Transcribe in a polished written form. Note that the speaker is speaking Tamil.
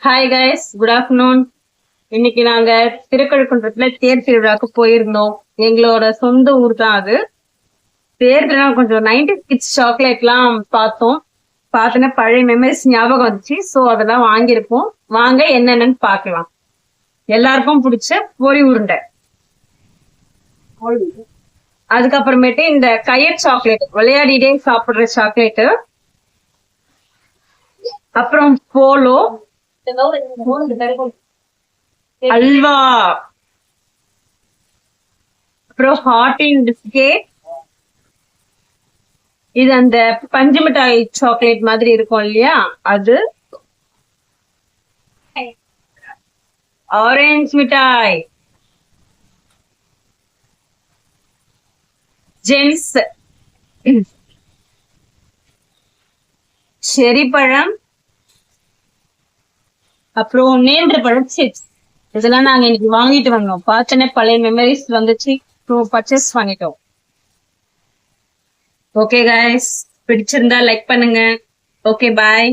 Hi guys, good afternoon. இன்னைக்கு நாங்க திருக்கழுக்குன்றத்துல தேர் திருவிழாக்கு போயிருந்தோம். எங்களோட சொந்த ஊர் தான் அது. தேர்ல கொஞ்சம் 90s கிட்ஸ் சாக்லேட் எல்லாம் பார்த்தோம். பார்த்தோன்னா பழைய மெமரிஸ் ஞாபகம் வந்துச்சு. ஸோ அதெல்லாம் வாங்கியிருப்போம். வாங்க என்னென்னு பார்க்கலாம். எல்லாருக்கும் பிடிச்ச பொரி உருண்டை, அதுக்கப்புறமேட்டு இந்த கயர் சாக்லேட், விளையாடிட்டே சாப்பிடுற சாக்லேட்டு, அப்புறம் போலோ, அல்வா, அப்புறம் ஹாட்டின் பிஸ்கெட். இது அந்த பஞ்சு மிட்டாய் சாக்லேட் மாதிரி இருக்கும் இல்லையா, அது. ஆரஞ்சு மிட்டாய், ஜென்ஸ், செரி பழம், அப்புறம் நேந்திர பழம் சிப்ஸ். இதெல்லாம் நாங்க இன்னைக்கு வாங்கிட்டு வந்தோம். பார்த்தோன்னே பழைய மெமரிஸ் வந்துச்சு. பர்ச்சேஸ் பண்ணிட்டோம். ஓகே கைஸ், பிடிச்சிருந்தா லைக் பண்ணுங்க. ஓகே, பாய்.